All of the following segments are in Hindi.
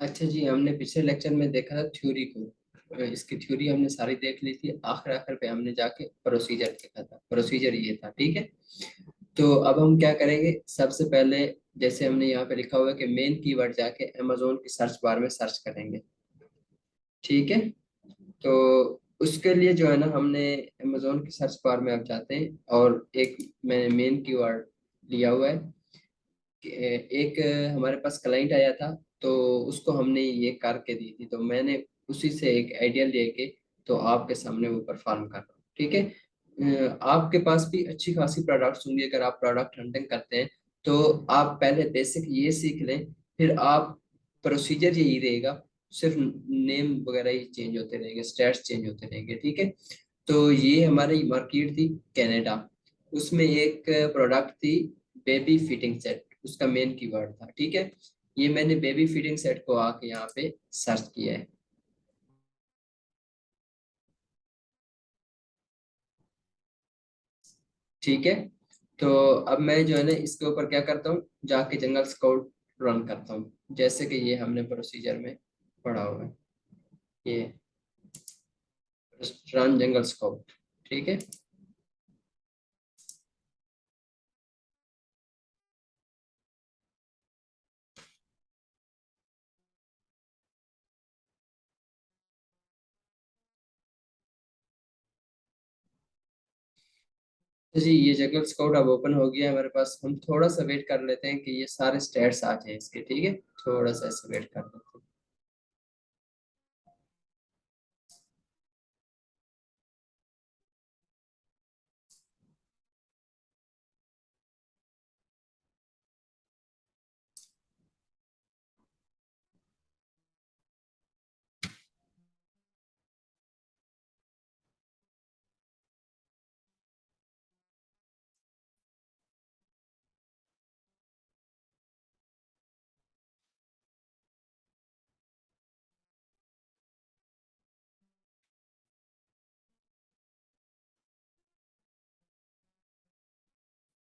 अच्छा जी, हमने पिछले लेक्चर में देखा था थ्योरी को। इसकी थ्योरी हमने सारी देख ली थी। आखिर आखिर पे हमने जाके प्रोसीजर देखा था। प्रोसीजर ये था, ठीक है। तो अब हम क्या करेंगे, सबसे पहले जैसे हमने यहाँ पे लिखा हुआ है कि मेन कीवर्ड जाके अमेजोन की सर्च बार में सर्च करेंगे, ठीक है। तो उसके लिए जो है ना, हमने अमेजोन की सर्च बार में अब जाते हैं और एक मैंने मेन कीवर्ड लिया हुआ है एक हमारे पास क्लाइंट आया था, तो उसको हमने ये करके दी थी, तो मैंने उसी से एक आइडिया लेके तो आपके सामने वो परफॉर्म कर रहा हूँ, ठीक है। आपके पास भी अच्छी खासी प्रोडक्ट्स होंगे। अगर आप प्रोडक्ट हंटिंग करते हैं तो आप पहले बेसिक ये सीख लें, फिर आप प्रोसीजर यही रहेगा, सिर्फ नेम वगैरह ही चेंज होते रहेंगे, स्टेट्स चेंज होते रहेंगे, ठीक है। तो ये हमारी मार्केट थी कनाडा। उसमें एक प्रोडक्ट थी बेबी फिटिंग सेट, उसका मेन कीवर्ड था, ठीक है। ये मैंने बेबी फीडिंग सेट को आके यहाँ पे सर्च किया है, ठीक है। तो अब मैं जो है ना इसके ऊपर क्या करता हूँ, जाके जंगल स्काउट रन करता हूँ, जैसे कि ये हमने प्रोसीजर में पढ़ा हुआ है, ये रन जंगल स्काउट, ठीक है। तो जी ये जंगल स्काउट अब ओपन हो गया है हमारे पास। हम थोड़ा सा वेट कर लेते हैं कि ये सारे स्टेट्स आ जाए इसके, ठीक है। थोड़ा सा ऐसे वेट कर लेते हैं।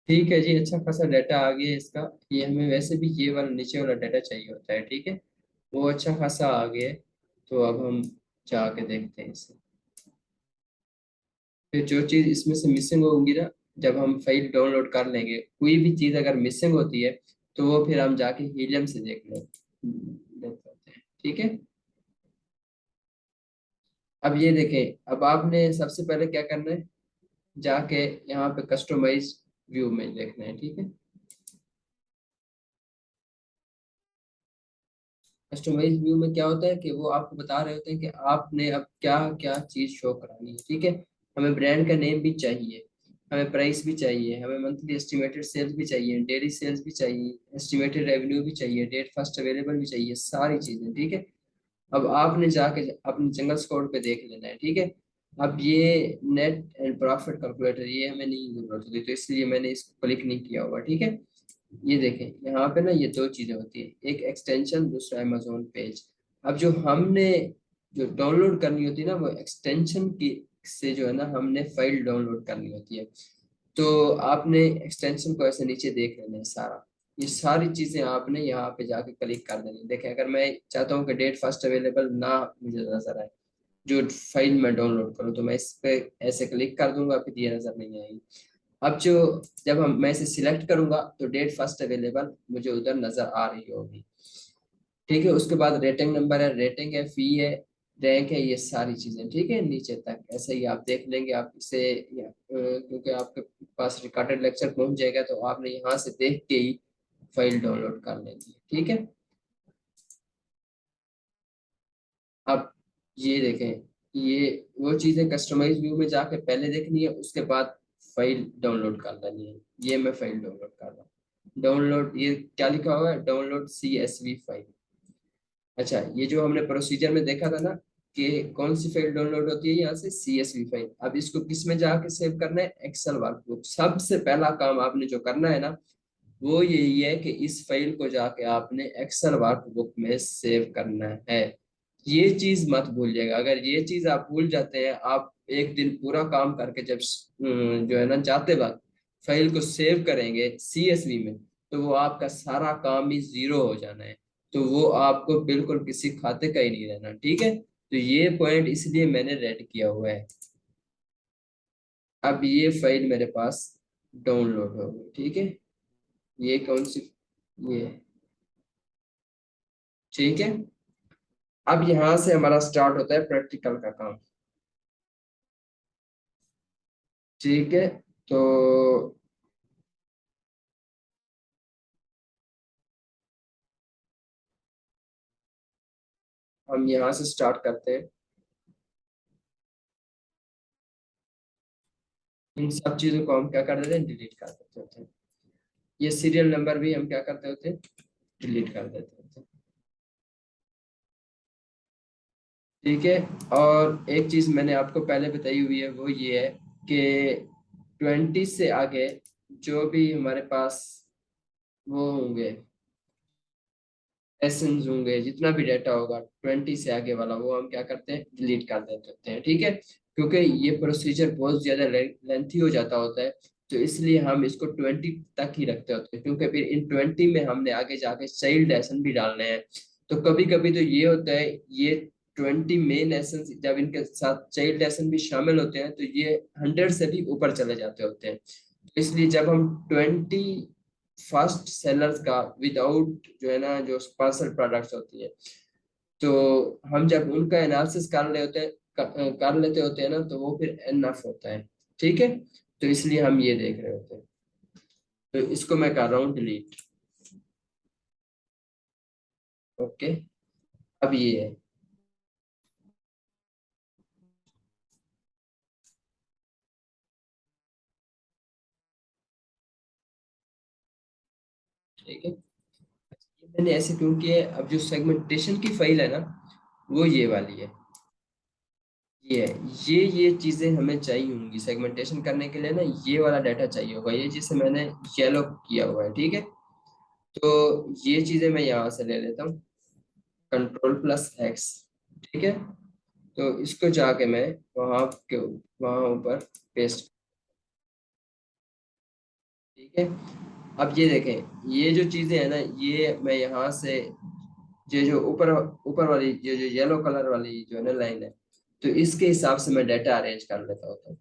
ठीक है जी, अच्छा खासा डाटा आ गया है इसका। ये हमें वैसे भी ये वाला नीचे वाला डाटा चाहिए होता है, ठीक है। वो अच्छा खासा आ गया है। तो अब हम जाके देखते हैं इसे। फिर जो चीज़ इसमें से मिसिंग होगी ना, जब हम फाइल डाउनलोड कर लेंगे, कोई भी चीज़ अगर मिसिंग होती है तो वो फिर हम जाके हीलियम से देख सकते हैं, ठीक है। अब ये देखें, अब आपने सबसे पहले क्या करना है, जाके यहाँ पे कस्टमाइज व्यू में देखना है, ठीक है। कस्टमाइज व्यू में क्या होता है कि वो आपको बता रहे होते हैं कि आपने अब क्या क्या चीज़ शो करानी है, ठीक है। हमें ब्रांड का नेम भी चाहिए, हमें प्राइस भी चाहिए, हमें मंथली एस्टिमेटेड सेल्स भी चाहिए, डेली सेल्स भी चाहिए, एस्टिमेटेड रेवेन्यू भी चाहिए, डेट फर्स्ट अवेलेबल भी चाहिए, सारी चीज़ें, ठीक है। अब आपने जाके अपने जंगल स्क्वाड पे देख लेना है, ठीक है। अब ये नेट एंड प्रॉफिट कैलकुलेटर ये हमें नहीं जरूरत होती, तो इसलिए मैंने इसको क्लिक नहीं किया हुआ, ठीक है। ये देखें यहाँ पे ना, ये दो चीजें होती है, एक एक्सटेंशन, दूसरा अमेजोन पेज। अब जो हमने जो डाउनलोड करनी होती है ना, वो एक्सटेंशन की से जो है ना, हमने फाइल डाउनलोड करनी होती है। तो आपने एक्सटेंशन को ऐसे नीचे देख लेना है सारा। ये सारी चीजें आपने यहाँ पे जाके क्लिक कर देनी है। देखें, अगर मैं चाहता हूँ कि डेट फर्स्ट अवेलेबल ना मुझे नजर आए, जो फाइल मैं डाउनलोड करूँ, तो मैं इस पे ऐसे क्लिक कर दूंगा, फिर ये नजर नहीं आएगी। अब जो जब हम मैं इसे सिलेक्ट करूंगा तो डेट फर्स्ट अवेलेबल मुझे उधर नजर आ रही होगी, ठीक है। उसके बाद रेटिंग नंबर है, रेटिंग है, फी है, रैंक है, ये सारी चीजें, ठीक है। नीचे तक ऐसे ही आप देख लेंगे। आप इसे क्योंकि आपके पास रिकॉर्डेड लेक्चर पहुंच जाएगा, तो आपने यहाँ से देख के ही फाइल डाउनलोड कर लेनी है, ठीक है। अब ये देखें, ये वो चीजें कस्टमाइज व्यू में जाके पहले देखनी है, उसके बाद फाइल डाउनलोड कर लेनी है। ये मैं फाइल डाउनलोड कर रहा हूँ। डाउनलोड, ये क्या लिखा हुआ है, डाउनलोड CSV फाइल। अच्छा, ये जो हमने प्रोसीजर में देखा था ना कि कौन सी फाइल डाउनलोड होती है, यहाँ से CSV फाइल। अब इसको किस में जाके सेव करना है, एक्सेल वर्कबुक। सबसे पहला काम आपने जो करना है ना, वो यही है कि इस फाइल को जाके आपने एक्सेल वर्कबुक में सेव करना है। ये चीज मत भूलिएगा। अगर ये चीज आप भूल जाते हैं, आप एक दिन पूरा काम करके जब जो है ना जाते वक्त फाइल को सेव करेंगे CSV में, तो वो आपका सारा काम ही जीरो हो जाना है। तो वो आपको बिल्कुल किसी खाते का ही नहीं रहना, ठीक है। तो ये पॉइंट इसलिए मैंने रेड किया हुआ है। अब ये फाइल मेरे पास डाउनलोड हो गई, ठीक है। ये कौन सी, ये, ठीक है। अब यहाँ से हमारा स्टार्ट होता है प्रैक्टिकल का काम, ठीक है। तो हम यहाँ से स्टार्ट करते हैं। इन सब चीजों को हम क्या कर देते हैं, डिलीट कर देते होते हैं। ये सीरियल नंबर भी हम क्या करते होते हैं, डिलीट कर देते होते हैं, ठीक है। और एक चीज मैंने आपको पहले बताई हुई है, वो ये है कि 20 से आगे जो भी हमारे पास वो होंगे, एसेंस होंगे, जितना भी डाटा होगा 20 से आगे वाला, वो हम क्या करते हैं, डिलीट कर देते होते हैं, ठीक है। क्योंकि ये प्रोसीजर बहुत ज्यादा लेंथी हो जाता होता है, तो इसलिए हम इसको 20 तक ही रखते होते हैं, क्योंकि फिर इन 20 में हमने आगे जाके चाइल्ड एसन भी डालने हैं। तो कभी कभी तो ये होता है, ये 20 मेन एसन जब इनके साथ चाइल्ड एसन भी शामिल होते हैं, तो ये 100 से भी ऊपर चले जाते होते हैं। तो इसलिए जब हम 20 फर्स्ट सेलर्स का विदाउट जो है ना, जो पार्सल प्रोडक्ट्स होती है, तो हम जब उनका एनालिसिस कर ले होते हैं, कर लेते होते हैं ना, तो वो फिर एनफ होता है, ठीक है। तो इसलिए हम ये देख रहे होते हैं। तो इसको मैं कर रहा हूँ डिलीट, ओके। अब ये है, ठीक है। ये मैंने ऐसे क्यों किया है, अब जो सेगमेंटेशन की फाइल है ना, वो ये वाली है, ये है। ये चीजें हमें चाहिए होंगी सेगमेंटेशन करने के लिए ना, ये वाला डाटा चाहिए होगा, ये जिसे मैंने येलो किया हुआ है, ठीक है। तो ये चीजें मैं यहाँ से ले लेता हूँ, कंट्रोल+X, ठीक है। तो इसको जाके मैं वहां के वहां ऊपर पेस्ट, ठीक है। अब ये देखें, ये जो चीजें है ना, ये मैं यहाँ से, ये जो ऊपर ऊपर वाली, ये जो येलो कलर वाली जो है ना लाइन है, तो इसके हिसाब से मैं डाटा अरेंज कर लेता होता हूँ।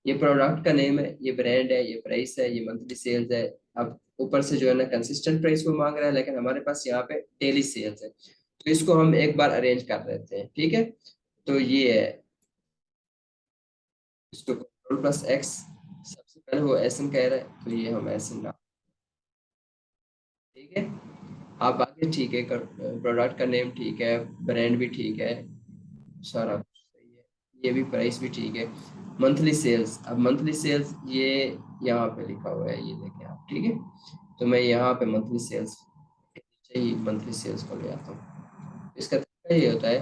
ये प्रोडक्ट का नेम है, ये ब्रांड है, ये प्राइस है, ये मंथली सेल्स है। अब ऊपर से जो है ना कंसिस्टेंट प्राइस वो मांग रहा है, लेकिन हमारे पास यहाँ पे डेली सेल्स है, तो इसको हम एक बार अरेंज कर लेते हैं, ठीक है। तो ये है, इसको कंट्रोल+X, सबसे पहले वो एसन कह रहा है, तो ये हम एसन डाल, ठीक है। आप आगे ठीक है, प्रोडक्ट का नेम ठीक है, ब्रांड भी ठीक है, सारा कुछ सही है, ये भी प्राइस भी ठीक है। मंथली सेल्स, अब मंथली सेल्स ये यहाँ पे लिखा हुआ है, ये देखें आप, ठीक है। तो मैं यहाँ पे मंथली सेल्स चाहिए, मंथली सेल्स को ले आता हूँ। इसका तरीका ये होता है,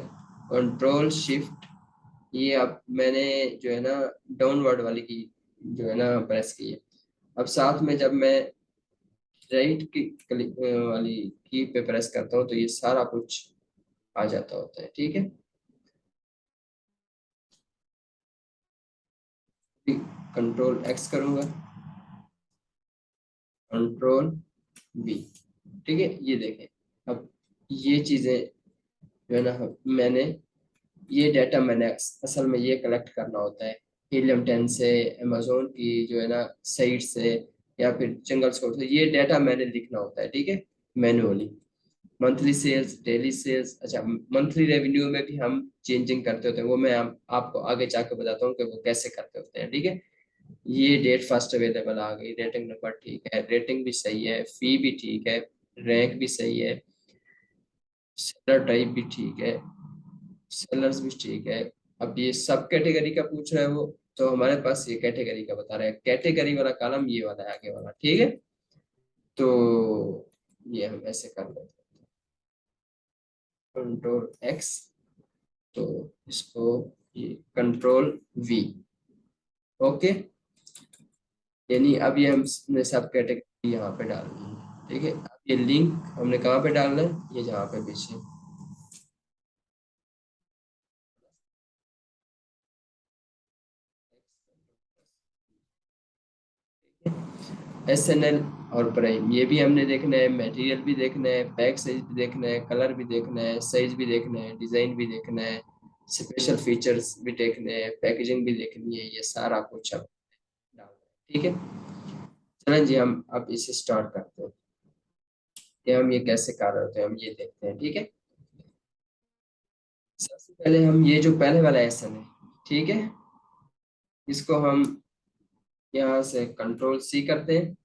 कंट्रोल+Shift, ये अब मैंने जो है ना डाउनवर्ड वाली की जो है ना प्रेस की है। अब साथ में जब मैं राइट की क्लिक वाली की पे प्रेस करता हूँ, तो ये सारा कुछ आ जाता होता है, ठीक है। कंट्रोल+X करूंगा, कंट्रोल+V, ठीक है। ये देखें, अब ये चीजें जो है ना, मैंने ये डाटा मैंने असल में ये कलेक्ट करना होता है हीलियम 10 से, अमेजोन की जो है ना साइट से, या फिर जंगल स्कोर से, ये डाटा मैंने लिखना होता है, ठीक है, manually. Monthly sales, daily sales, अच्छा मंथली रेवेन्यू में भी हम चेंजिंग करते होते हैं, वो मैं आपको आगे जाकर बताता हूँ कि वो कैसे करते होते हैं, ठीक है। ये डेट फर्स्ट अवेलेबल आ गई, रेटिंग नंबर ठीक है, रेटिंग भी सही है, फी भी ठीक है, रैंक भी सही है, सेलर टाइप भी ठीक है, सेलर्स भी ठीक है। अब ये सब कैटेगरी का पूछ रहा है वो, तो हमारे पास ये कैटेगरी का बता रहा है, कैटेगरी वाला कॉलम ये वाला है आगे वाला, ठीक है। तो ये हम ऐसे कर लेते हैं, कंट्रोल+X, तो इसको ये कंट्रोल+V, ओके। यानी अब ये हमने सब कैटेगरी यहाँ पे डाल दी है, ठीक है। अब ये लिंक हमने कहाँ पे डालना है, ये जहाँ पे पीछे, SNL और प्राइम, ये भी हमने देखना है, मटेरियल भी देखना है, पैक साइज भी देखना है, कलर भी देखना है, साइज भी देखना है, डिजाइन भी देखना है, स्पेशल फीचर्स भी देखने हैं, पैकेजिंग भी देखनी है, ये सारा कुछ अब डालना है। ठीक है, चलें जी, हम अब इसे स्टार्ट करते हैं कि हम ये कैसे कर रहे होते हैं, हम ये देखते हैं। ठीक है, सबसे पहले हम ये जो पहले वाला एसन है, ठीक है, इसको हम यहाँ से कंट्रोल सी करते हैं।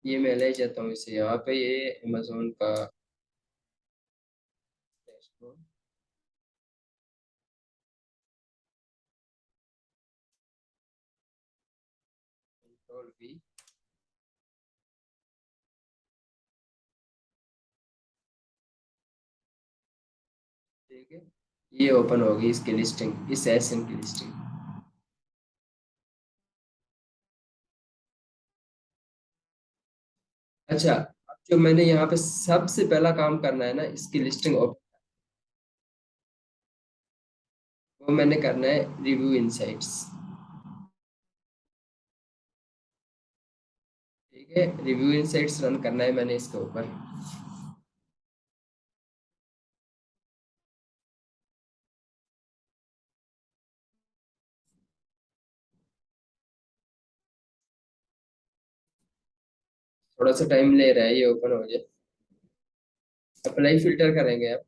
ये मैं ले जाता हूँ इसे यहाँ पे, ये अमेजोन का डैशबोर्ड, कंट्रोल वी, ठीक है, ये ओपन होगी इसकी लिस्टिंग, इस एसन की लिस्टिंग। अच्छा, अब जो मैंने यहाँ पे सबसे पहला काम करना है ना, इसकी लिस्टिंग ओपन, वो मैंने करना है रिव्यू इनसाइट्स। ठीक है, रिव्यू इनसाइट्स रन करना है मैंने इसके ऊपर। थोड़ा सा टाइम ले रहा है ये ओपन हो जाए। अप्लाई फिल्टर करेंगे अब।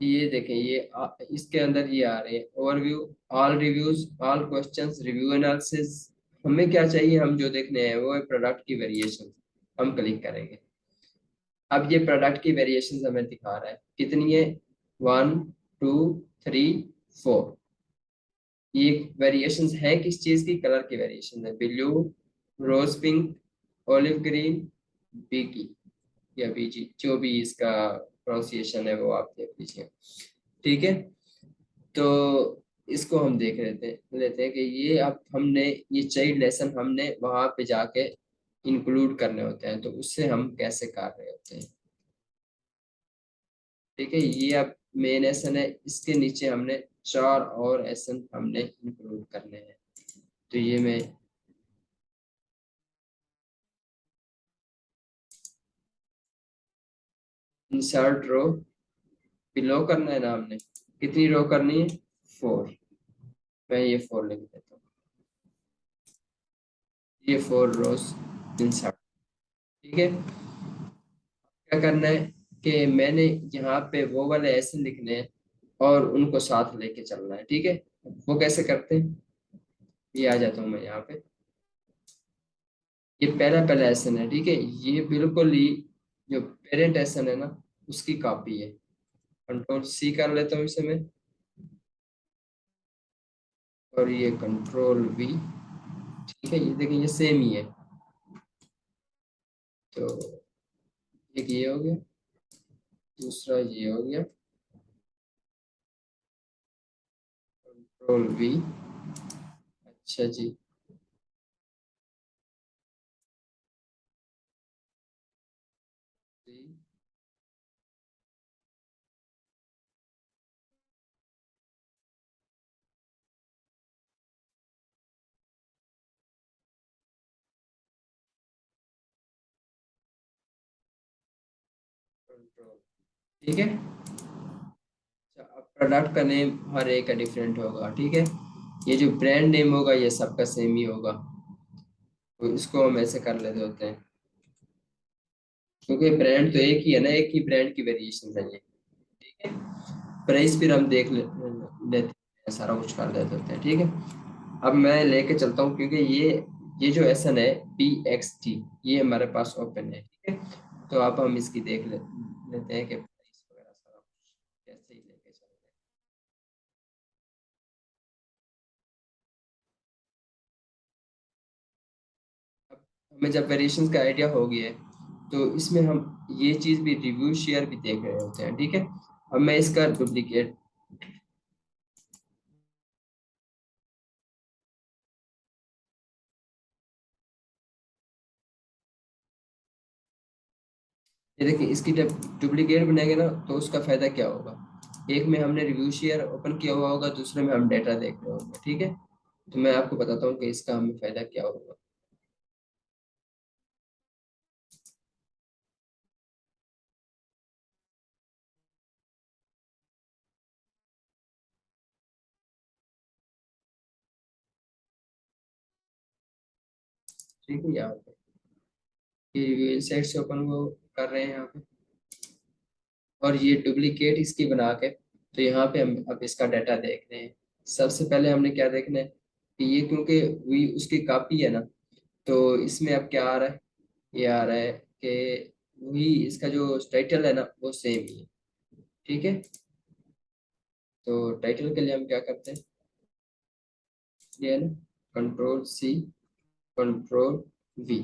ये देखें, ये इसके अंदर ये आ रहे हैं overview, all reviews, all questions, review analysis. हमें क्या चाहिए, हम जो देखने हैं वो है प्रोडक्ट की वेरिएशन। हम क्लिक करेंगे, अब ये प्रोडक्ट की वेरिएशन हमें दिखा रहा है, कितनी है, 1 2 3 4। ये वेरिएशंस है किस चीज की, कलर की वेरिएशन है, blue, rose pink, olive green, बीकी या बीजी, जो भी इसका प्रोनाउंसिएशन है वो आप देख लीजिए। ठीक है, तो इसको हम देख लेते हैं कि ये अब हमने, ये चाइल्ड लेसन हमने वहां पे जाके इंक्लूड करने होते हैं, तो उससे हम कैसे कर रहे होते हैं। ठीक है, ये अब मेन एसन है, इसके नीचे हमने चार और एसन हमने इंक्लूड करने हैं। तो ये मैं, इंसर्ट रो, बिलो करना है ना हमने, कितनी रो करनी है, 4। मैं ये 4 लिख देता हूँ, ये 4 रोज इंसर्ट। ठीक है, क्या करना है कि मैंने यहाँ पे वो वाले ऐसे लिखने हैं और उनको साथ लेके चलना है। ठीक है, वो कैसे करते हैं, ये आ जाता हूँ मैं यहाँ पे। ये पहला पहला एसन है, ठीक है, ये बिल्कुल ही जो पेरेंट एसन है ना, उसकी कॉपी है। कंट्रोल सी कर लेता हूँ इसे मैं, और ये कंट्रोल वी। ठीक है, ये देखिए ये सेम ही है। तो एक ये हो गया, दूसरा ये हो गया, कंट्रोल वी। अच्छा जी, कंट्रोल, ठीक है। अच्छा, अब प्रोडक्ट का नेम हर एक का डिफरेंट होगा। ठीक है, ये जो ब्रांड नेम होगा ये सबका सेम ही होगा, तो इसको हम ऐसे कर लेते होते हैं, क्योंकि ब्रांड तो एक ही है ना, एक ही ब्रांड की वेरिएशन है ये। ठीक है, प्राइस फिर हम लेते हैं, सारा कुछ कर लेते होते हैं। ठीक है, अब मैं लेके चलता हूँ, क्योंकि ये जो एसन है PXT, ये हमारे पास ओपन है। ठीक है, तो अब हम इसकी लेते हैं कि प्राइस वगैरह सारा कुछ कैसे ही लेके चलते हैं। अब हमें जब वेरिएशंस का आइडिया हो गया है, तो इसमें हम ये चीज़ भी, रिव्यू शेयर भी देख रहे होते हैं। ठीक है, अब मैं इसका डुप्लीकेट, ये देखिए, इसकी जब डुप्लीकेट बनाएंगे ना तो उसका फायदा क्या होगा। एक में हमने रिव्यू शेयर ओपन किया हुआ होगा, दूसरे में हम डेटा देख रहे होंगे, ठीक है। तो मैं आपको बताता हूँ कि इसका हमें फायदा क्या होगा। ठीक है, यहाँ पे ये रिव्यू इनसाइट से ओपन वो कर रहे हैं यहाँ पे, और ये डुप्लीकेट इसकी बना के, तो यहाँ पे हम अब इसका डाटा देख रहे हैं। सबसे पहले हमने क्या देखना है कि ये क्योंकि वही उसकी कॉपी है ना, तो इसमें अब क्या आ रहा है, ये आ रहा है कि वही इसका जो टाइटल है ना वो सेम ही है, ठीक है। तो टाइटल के लिए हम क्या करते हैं, ये है ना, कंट्रोल सी, कंट्रोल वी।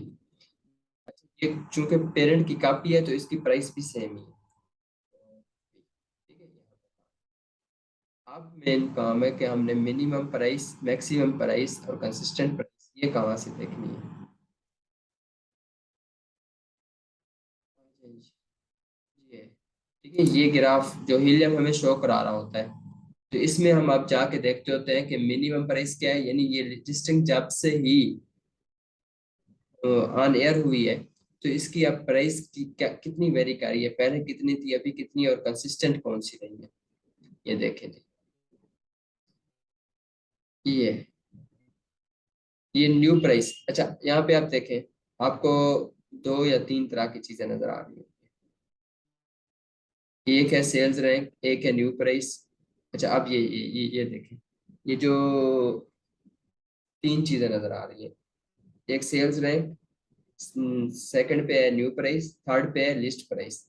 अच्छा, ये चूंकि पेरेंट की कॉपी है तो इसकी प्राइस भी सेम ही है, ठीक है। अब मेन काम है कि हमने मिनिमम प्राइस, मैक्सिमम प्राइस और कंसिस्टेंट प्राइस ये कहाँ से देखनी है। ये ठीक है, ये ग्राफ जो हीलियम हमें शो करा रहा होता है, तो इसमें हम अब जाके देखते होते हैं कि मिनिमम प्राइस क्या है, यानी ये रजिस्टिंग जब से ही ऑन एयर हुई है, तो इसकी अब प्राइस की क्या कितनी वेरी कर रही है, पहले कितनी थी अभी कितनी, और कंसिस्टेंट कौन सी रही है, ये देखें जी। ये ये न्यू प्राइस। अच्छा, यहाँ पे आप देखें, आपको दो या तीन तरह की चीजें नजर आ रही हैं। एक है सेल्स रैंक, एक है न्यू प्राइस। अच्छा, अब ये देखें, ये जो तीन चीजें नजर आ रही है, एक सेल्स रैंक, सेकंड पे है न्यू प्राइस, थर्ड पे है लिस्ट प्राइस।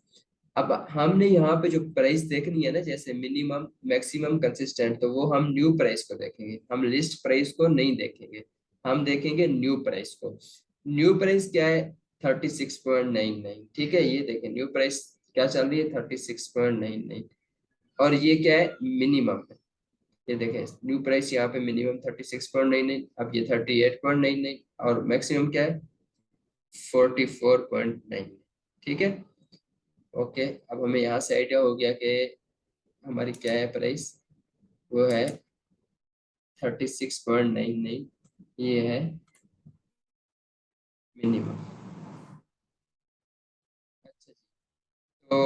अब हमने यहाँ पे जो प्राइस देखनी है ना, जैसे मिनिमम मैक्सिमम कंसिस्टेंट, तो वो हम न्यू प्राइस को देखेंगे, हम लिस्ट प्राइस को नहीं देखेंगे, हम देखेंगे न्यू प्राइस को। न्यू प्राइस क्या है, 36.99, ठीक है। ये देखें न्यू प्राइस क्या चल रही है, 36.99। और ये क्या है, मिनिमम है। ये देखें न्यू प्राइस यहाँ पे मिनिमम 36.99, अब ये 38.99, और मैक्सिमम क्या है, 44.9, ठीक है। ओके, अब हमें यहाँ से आइडिया हो गया कि हमारी क्या है प्राइस, वो है 36.99, ये है मिनिमम। अच्छा, तो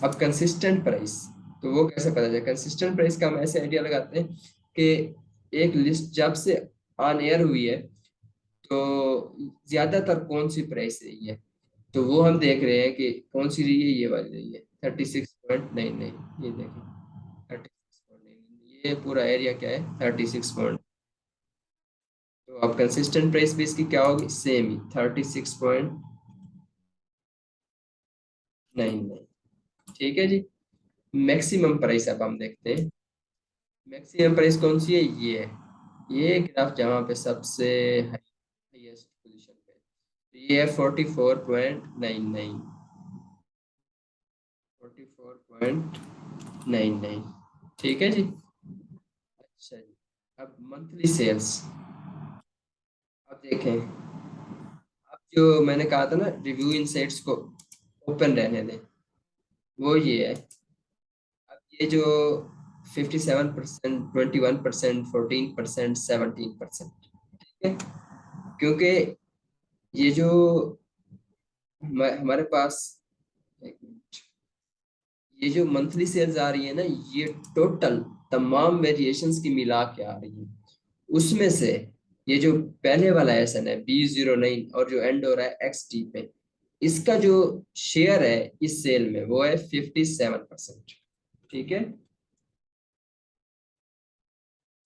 अब कंसिस्टेंट प्राइस, तो वो कैसे पता चले, कंसिस्टेंट प्राइस का हम ऐसे आइडिया लगाते हैं कि एक लिस्ट जब से ऑन एयर हुई है, तो ज्यादातर कौन सी प्राइस रही है, तो वो हम देख रहे हैं कि कौन सी रही है, ये वाली रही है 36.99। ये देखें 36.99, ये पूरा एरिया क्या है 36 पॉइंट। तो अब कंसिस्टेंट प्राइस भी इसकी क्या होगी, सेम ही 36.99, ठीक है जी। मैक्सिमम प्राइस अब हम देखते हैं, मैक्सिमम प्राइस कौन सी है, ये है, ये ग्राफ जहाँ पे सबसे हाईएस्ट पोजीशन पे है। तो ये है 44.99, 44.99, ठीक है जी। अच्छा जी, अब मंथली सेल्स, अब देखें, अब जो मैंने कहा था ना रिव्यू इनसाइट्स को ओपन रहने दें, वो ये है। अब ये जो 57%, 21%, 14%, 17%, ठीक है, क्योंकि ये जो हमारे पास, एक मिनट, ये जो मंथली सेल्स आ रही है ना, ये टोटल तमाम वेरिएशंस की मिला के आ रही है, उसमें से ये जो पहले वाला एसन है B09 और जो एंड हो रहा है XT पे, इसका जो शेयर है इस सेल में वो है 57%, ठीक है।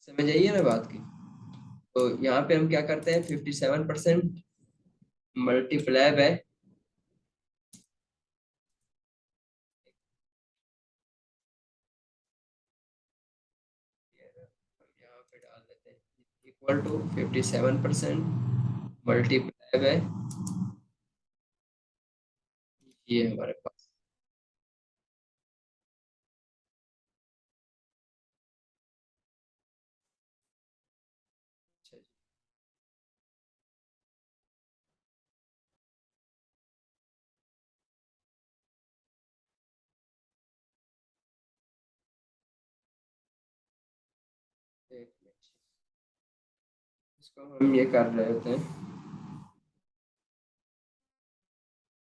समझ आइए ना बात की। तो यहाँ पे हम क्या करते हैं, 57% मल्टीप्लाई बाय, यहाँ पे डाल देते हैं इक्वल टू 57% मल्टीप्लाई बाय, ये हमारे पास। अच्छा जी, एक मिनट, इसको हम ये कर रहे होते हैं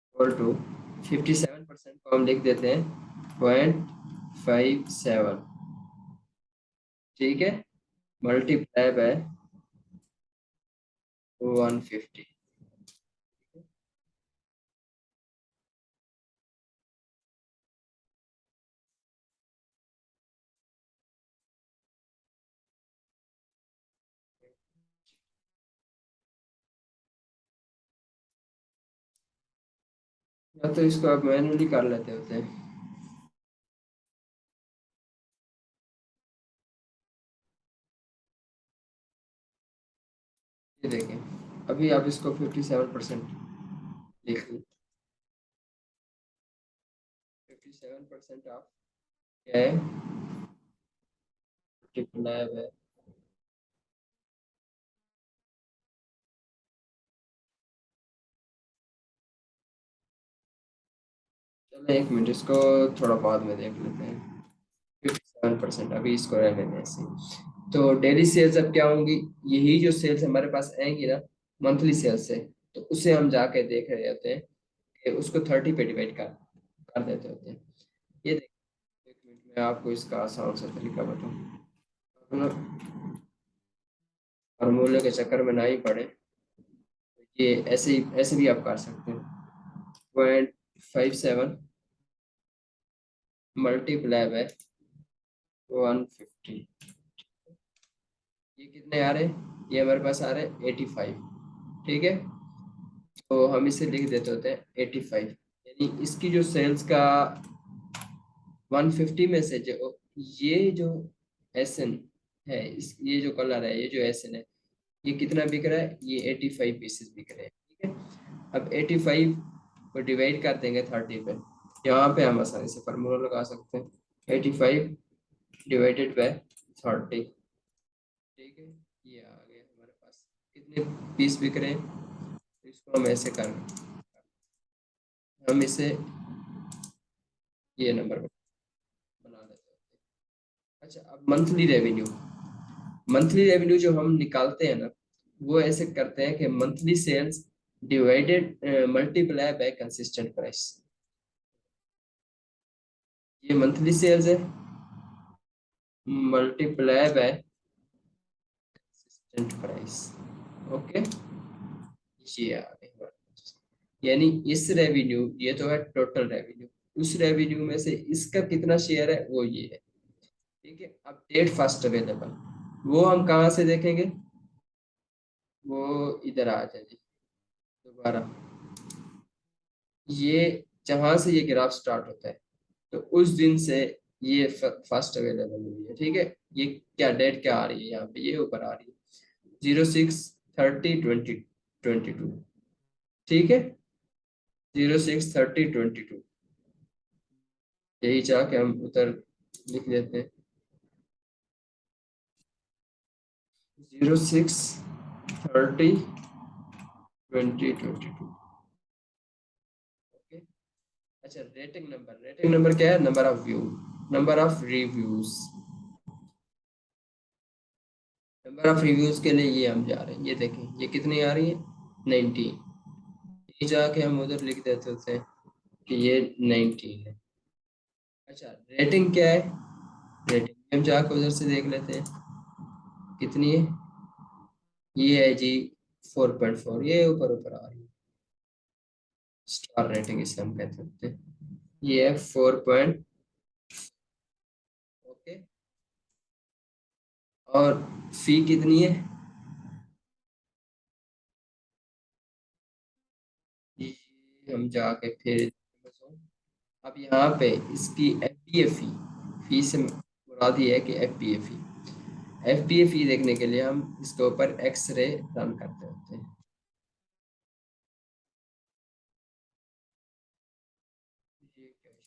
इक्वल टू 57% को हम लिख देते हैं 0.57, ठीक है, मल्टीप्लाई बाय 150। या तो इसको आप मैन्युअली कर लेते होते हैं। ये देखें, अभी आप इसको 57% लिख ली। 57% ऑफ क्या है, मल्टीप्लाई बाय, चलो एक मिनट, इसको थोड़ा बाद में देख लेते हैं। 57%, अभी इसको रहने दें ऐसे ही। तो डेली सेल्स अब क्या होंगी, यही जो सेल्स हमारे पास आएंगी ना मंथली सेल्स से, तो उसे हम जाके देख रहे होते हैं कि उसको 30 पे डिवाइड कर देते होते हैं। ये देखिए, एक मिनट में आपको इसका आसान सा तरीका बताऊँ, फार्मूले के चक्कर में ना ही पड़े, ये ऐसे भी आप कर सकते हैं। 0.57 मल्टीप्लाई बाय 150, ये कितने आ रहे हैं, ये हमारे पास आ रहे हैं 85, ठीक है। तो हम इसे लिख देते होते हैं 85, यानी इसकी जो सेल्स का 150 में से जो ये जो एसएन है, इस ये जो कलर है, ये जो एसएन है, ये कितना बिक रहा है, ये 85 पीसेस बिक रहे हैं, ठीक है। अब 85 को डिवाइड कर देंगे 30 पे, यहाँ पे हम आसानी से फार्मूला लगा सकते हैं, 85 डिवाइडेड बाय 30, ठीक है। ये आ गया हमारे पास, कितने पीस बिक रहे हैं, तो इसको हम ऐसे कर, हम इसे ये नंबर बना देते हैं। अच्छा, अब मंथली रेवेन्यू जो हम निकालते हैं ना, वो ऐसे करते हैं कि monthly sales divided multiply by consistent price. ये मंथली सेल्स है, multiply by consistent price, okay. ये आ गई हमारे पास। यानी इस रेवेन्यू, ये तो है टोटल रेवेन्यू, उस रेवेन्यू में से इसका कितना शेयर है वो ये है, ठीक है। अब डेट फर्स्ट अवेलेबल, वो हम कहाँ से देखेंगे, वो इधर आ जाए जी, दोबारा, ये जहां से ये ग्राफ स्टार्ट होता है, तो उस दिन से ये फर्स्ट अवेलेबल हुई है, ठीक है। ये क्या डेट क्या आ रही है यहाँ पे, ये ऊपर आ रही है 06/30/2022, ठीक है, 06/30/22, यही चाह के हम उधर लिख देते हैं 06/30/2022, ओके। अच्छा, रेटिंग नंबर क्या है, number of view, number of reviews, number of reviews के लिए ये हम जा रहे हैं, ये देखें ये कितनी आ रही है, 19, ये जाके हम उधर लिख देते हैं कि ये 19 है। अच्छा, रेटिंग क्या है, रेटिंग हम जाके उधर से देख लेते हैं कितनी है, ये है जी 4.4, ये ऊपर ऊपर आ रही है, स्टार रेटिंग इसे हम कहते हैं, ये है 4 पॉइंट, ओके। और फी कितनी है, ये हम जाके फिर, अब यहाँ पे इसकी एफ फी, फी से मुराद ये है कि एफ फी देखने के लिए हम इसके ऊपर एक्सरे रन करते होते हैं। ये क्या है?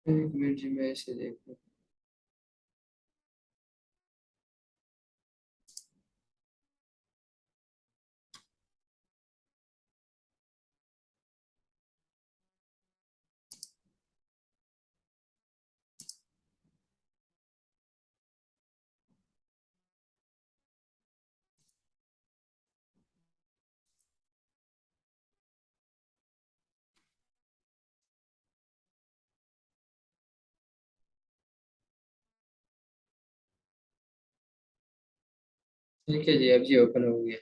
एक मिनट जी, मैं इसे देखूं। ठीक है जी, अब जी ओपन हो गया।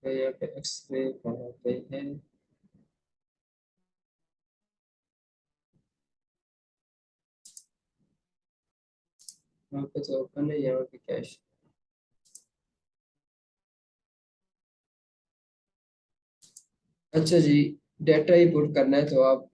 तो यहाँ पे एक्सरे कहाँ पे है? यहाँ पे तो ओपन है, यहाँ पे कैश। अच्छा जी, डेटा ही पुट करना है तो आप।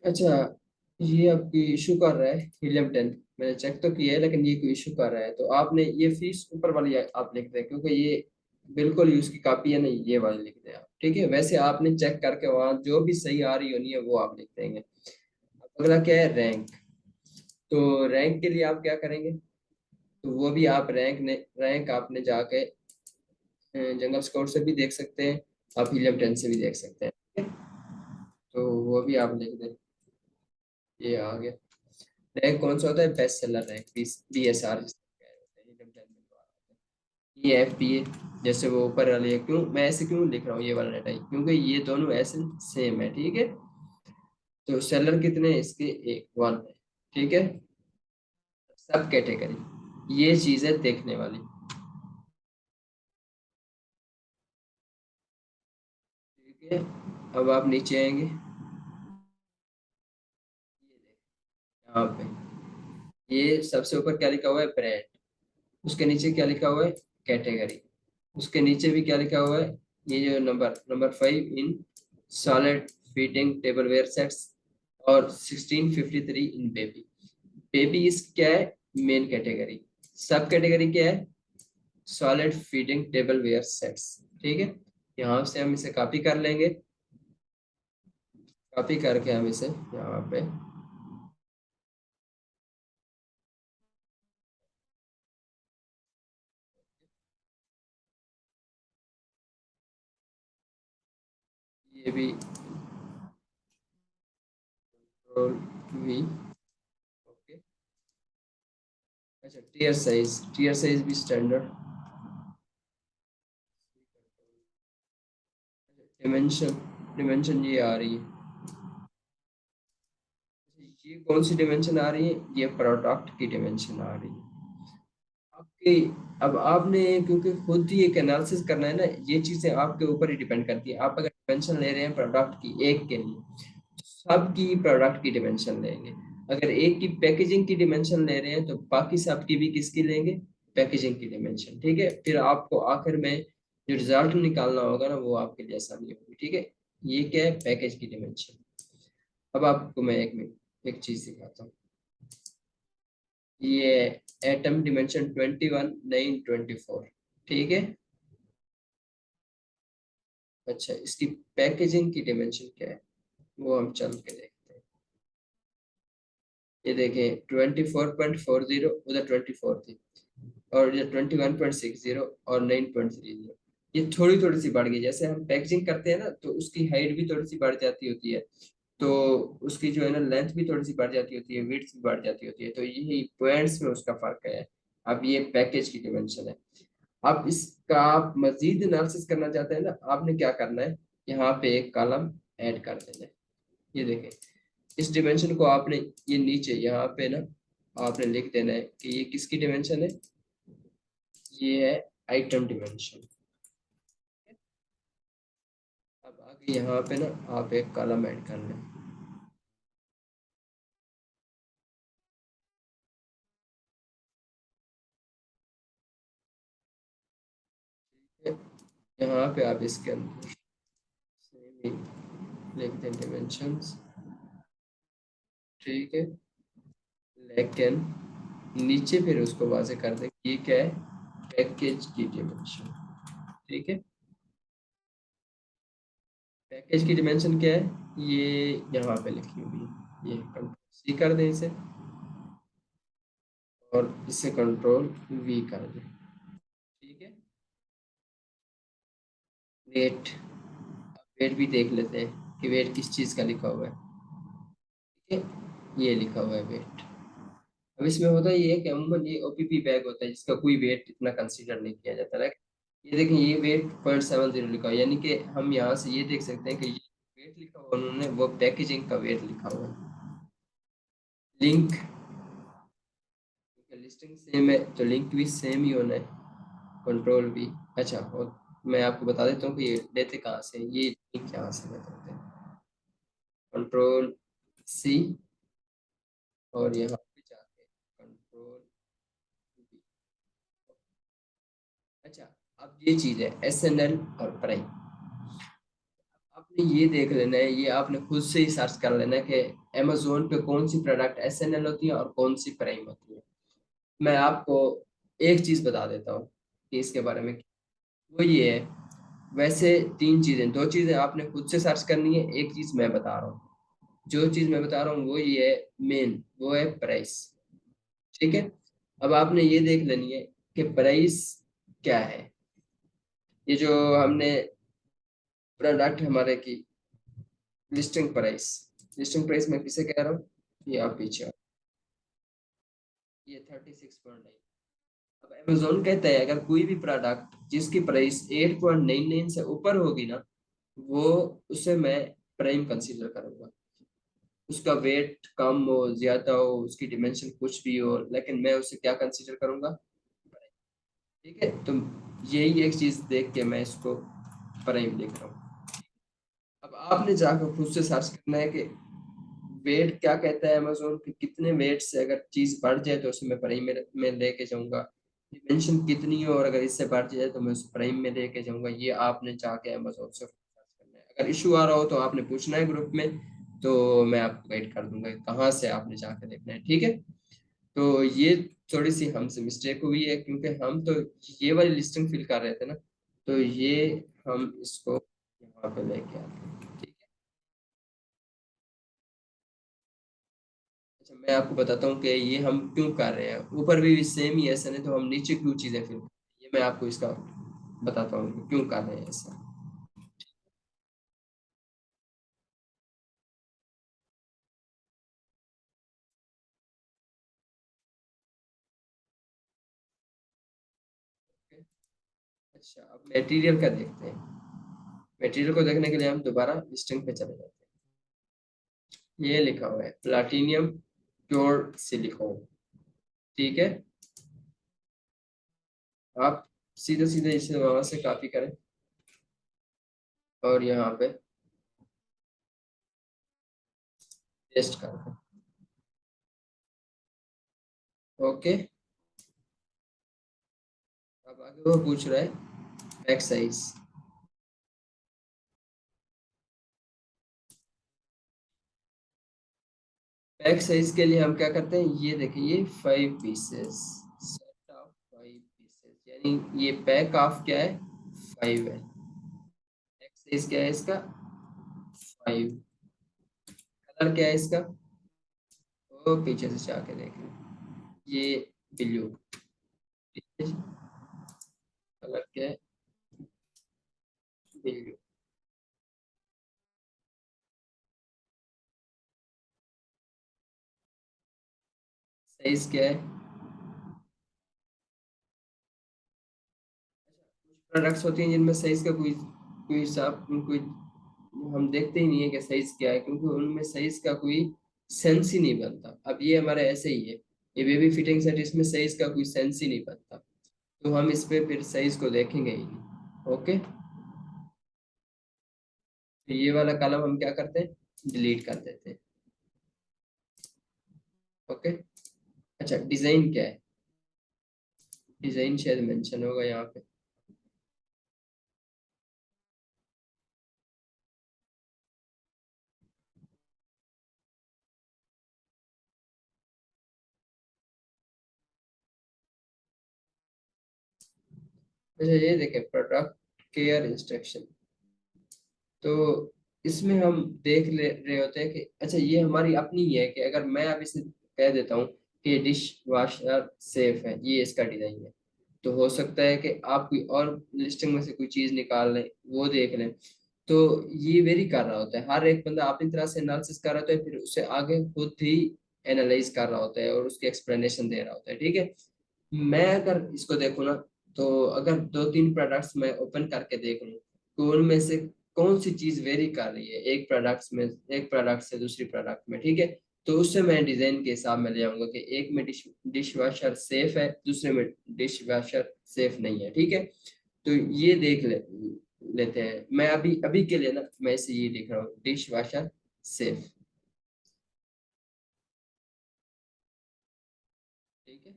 अच्छा, ये आपकी इशू कर रहा है हीलियम 10। मैंने चेक तो किया है, लेकिन ये कोई इशू कर रहा है, तो आपने ये फीस ऊपर वाली आप लिख दें, क्योंकि ये बिल्कुल ही उसकी कॉपी है नहीं, ये वाली लिख दें आप। ठीक है, वैसे आपने चेक करके वहाँ जो भी सही आ रही होनी है वो आप लिख देंगे। अगला क्या है, रैंक। तो रैंक के लिए आप क्या करेंगे? तो वो भी आप रैंक आपने जाके जंगल स्काउट से भी देख सकते हैं, आप हीलियम 10 से भी देख सकते हैं। ठीक है? तो वो भी आप लिख दें। ये आ गया। रैंक कौन सा होता है? बेस्ट सेलर रैंक, BSR जिसको कह रहे होते हैं। ये FBA, जैसे वो ऊपर वाली है। क्यों मैं ऐसे क्यों लिख रहा हूँ ये वाला डाटा? क्योंकि ये दोनों ऐसे सेम है। ठीक है, तो सेलर कितने हैं इसके? एक, वन है। ठीक है, सब कैटेगरी, ये चीज है देखने वाली। ठीक है, अब आप नीचे आएंगे, यहाँ पे ये सबसे ऊपर क्या लिखा हुआ है? ब्रांड। उसके नीचे क्या लिखा हुआ है? कैटेगरी। उसके नीचे भी क्या लिखा हुआ है? ये जो number 5 in solid feeding tableware sets, और 1653 इन बेबी। बेबी इस क्या है? Main category. सब कैटेगरी क्या है? Solid feeding tableware sets. ठीक है, यहाँ से हम इसे कॉपी कर लेंगे। कॉपी करके हम इसे यहाँ पे, ये भी कंट्रोल V। ओके। अच्छा, टीयर साइज भी स्टैंडर्ड। डिमेंशन, डिमेंशन ये आ रही है। ये कौन सी डिमेंशन आ रही है? ये प्रोडक्ट की डिमेंशन आ रही है आपकी। अब आपने क्योंकि खुद ही एक एनालिसिस करना है ना, ये चीजें आपके ऊपर ही डिपेंड करती है। आप अगर डिमेंशन ले रहे हैं प्रोडक्ट की एक के लिए, सबकी प्रोडक्ट की डिमेंशन लेंगे। अगर एक की पैकेजिंग की डिमेंशन ले रहे हैं तो बाकी सब की भी किसकी लेंगे? पैकेजिंग की डिमेंशन। ठीक है, फिर आपको आखिर में जो रिजल्ट निकालना होगा ना, वो आपके लिए आसानी होगी। ठीक है, ये क्या है? पैकेज की डिमेंशन। अब आपको मैं एक चीज सिखाता हूँ। ये एटम डिमेंशन 21, 9, 24। ठीक है, अच्छा, इसकी पैकेजिंग की डिमेंशन क्या है वो हम चल के देखते हैं। ये देखें 24.40, उधर 24 थी, और ये 21.60 और 9.30। ये थोड़ी थोड़ी सी बढ़ गई, जैसे हम पैकेजिंग करते हैं ना तो उसकी हाइट भी थोड़ी सी बढ़ जाती होती है, तो उसकी जो है ना लेंथ भी थोड़ी सी बढ़ जाती होती है, विड्थ भी बढ़ जाती होती है, तो यही पॉइंट्स में उसका फर्क है। अब ये पैकेज की डिमेंशन है। अब इसका आप मजीद एनालिसिस करना चाहते हैं ना, आपने क्या करना है, यहाँ पे एक कॉलम ऐड कर देना है। ये देखें, इस डिमेंशन को आपने ये नीचे यहाँ पे ना आपने लिख देना है कि ये किसकी डिमेंशन है, ये है आइटम डिमेंशन। अब आगे यहाँ पे ना आप एक कॉलम ऐड कर लें। यहाँ पे आप इसके अंदर same ही लिख दें डिमेंशंस, ठीक है, लेकिन नीचे फिर उसको वाजे कर दें कि ये क्या है, पैकेज की डिमेंशन। ठीक है, पैकेज की डिमेंशन क्या है, ये यहाँ पे लिखी हुई है, ये कंट्रोल सी कर दें इसे, और इसे कंट्रोल वी कर दें। ठीक है, वेट, वेट भी देख लेते हैं कि वेट किस चीज़ का लिखा हुआ है। ठीक है, ये लिखा हुआ है वेट। अब इसमें होता ये है कि अमूमन ये ओपीपी बैग होता है जिसका कोई वेट इतना कंसीडर नहीं किया जाता है। ये देखें, ये वेट 0.70 लिखा हुआ है, यानी कि हम यहाँ से ये देख सकते हैं कि ये वेट लिखा हुआ उन्होंने वो पैकेजिंग का वेट लिखा हुआ है। लिंक, लिस्टिंग सेम है तो लिंक भी सेम ही होना है, कंट्रोल भी। अच्छा, और मैं आपको बता देता हूँ कि ये लेते कहाँ से हैं, ये लिंक यहाँ से लेते हैं, कंट्रोल सी, और यहाँ पे जाके कंट्रोल वी। अच्छा, अब ये चीज़ है एस एन एल और प्राइम, आपने ये देख लेना है, ये आपने खुद से ही सर्च कर लेना है कि अमेजोन पे कौन सी प्रोडक्ट एस एन एल होती है और कौन सी प्राइम होती है। मैं आपको एक चीज़ बता देता हूँ कि इसके बारे में, वो ये है, वैसे तीन चीज़ें, दो चीज़ें आपने खुद से सर्च करनी है, एक चीज़ मैं बता रहा हूँ। जो चीज़ मैं बता रहा हूँ वो ये है मेन, वो है प्राइस। ठीक है, अब आपने ये देख लेनी है कि प्राइस क्या है। ये जो हमने प्रोडक्ट हमारे की लिस्टिंग प्राइस, लिस्टिंग प्राइस मैं किसे कह रहा हूँ, ये आप पीछे आओ, ये 36.9। अब अमेजोन कहता है अगर कोई भी प्रोडक्ट जिसकी प्राइस 8.99 से ऊपर होगी ना, वो उसे मैं प्राइम कंसीडर करूंगा। उसका वेट कम हो ज्यादा हो, उसकी डिमेंशन कुछ भी हो, लेकिन मैं उसे क्या कंसीडर करूंगा, ठीक है। तो यही एक चीज देख के मैं इसको प्राइम लिख रहा हूँ। अब आपने जाकर खुद से सर्च करना है कि वेट क्या कहता है अमेजोन कि कितने वेट से अगर चीज बढ़ जाए तो उसे मैं प्राइम में लेके जाऊंगा, डिमेंशन कितनी हो और अगर इससे बढ़ जाए तो मैं उसे प्राइम में लेके जाऊंगा। ये आपने जाके अमेजोन से सर्च करना है। अगर इशू आ रहा हो तो आपने पूछना है ग्रुप में, तो मैं आपको गाइड कर दूंगा कि कहाँ से आपने जाके देखना है। ठीक है, तो ये थोड़ी सी हमसे मिस्टेक हुई है क्योंकि हम तो ये वाली लिस्टिंग फिल कर रहे थे ना, तो ये हम इसको यहाँ पे लेके आते हैं। ठीक है, अच्छा मैं आपको बताता हूँ कि ये हम क्यों कर रहे हैं, ऊपर भी सेम ही ऐसा, नहीं तो हम नीचे क्यों चीजें फिल कर रहे हैं, ये मैं आपको इसका बताता हूँ कि क्यों कर रहे हैं ऐसा। अच्छा, अब मटेरियल का देखते हैं। मटेरियल को देखने के लिए हम दोबारा लिस्टिंग पे चले जाते हैं। ये लिखा हुआ है प्लाटिनियम प्योर सिलिकॉन। ठीक है, आप सीधे सीधे इसे वहां से कॉपी करें और यहाँ पे पेस्ट कर दें। ओके, अब आगे वो पूछ रहा है बैक साइज। बैक साइज के लिए हम क्या करते हैं, ये देखिए ये 5 पीसेस, सेट ऑफ 5 पीसेस, यानी ये बैक ऑफ क्या है, 5 है। साइज क्या है इसका? 5। कलर क्या है इसका? वो पीछे से जाके देख लो, ये ब्लू। ठीक है जी, कलर क्या है? ब्लू। साइज क्या है? प्रोडक्ट्स होती हैं जिनमें साइज का कोई कोई हिसाब कोई हम देखते ही नहीं है कि साइज क्या है, क्योंकि उनमें साइज का कोई सेंस ही नहीं बनता। अब ये हमारा ऐसे ही है, ये बेबी फिटिंग सेट, इसमें साइज का कोई सेंस ही नहीं बनता, तो हम इस पे फिर साइज को देखेंगे ही नहीं। ओके, तो ये वाला कॉलम हम क्या करते हैं, डिलीट कर देते हैं। ओके। अच्छा, डिजाइन क्या है? डिजाइन शायद मेंशन होगा यहाँ पे। अच्छा, ये देखें, प्रोडक्ट केयर इंस्ट्रक्शन। तो इसमें हम देख ले रहे होते हैं कि अच्छा, ये हमारी अपनी ही है कि अगर मैं अब इसे कह देता हूँ कि डिश वॉशर सेफ है, ये इसका डिजाइन है, तो हो सकता है कि आप कोई और लिस्टिंग में से कोई चीज निकाल लें, वो देख लें। तो ये वेरी कर रहा होता है, हर एक बंदा अपनी तरह से एनालिसिस कर रहा होता है, फिर उसे आगे खुद ही एनालाइज कर रहा होता है और उसकी एक्सप्लेनेशन दे रहा होता है। ठीक है, मैं अगर इसको देखूँ ना, तो अगर दो तीन प्रोडक्ट्स मैं ओपन करके देख लूँ, तो उनमें से कौन सी चीज वेरी कर रही है एक प्रोडक्ट्स में, एक प्रोडक्ट से दूसरी प्रोडक्ट में, ठीक है, तो उससे मैं डिजाइन के हिसाब में ले आऊंगा कि एक में डिश वॉशर सेफ है, दूसरे में डिश वॉशर सेफ नहीं है। ठीक है, तो ये देख लेते हैं। मैं अभी अभी के लिए ना, मैं इसे ये लिख रहा हूँ, डिश वॉशर सेफ। ठीक है।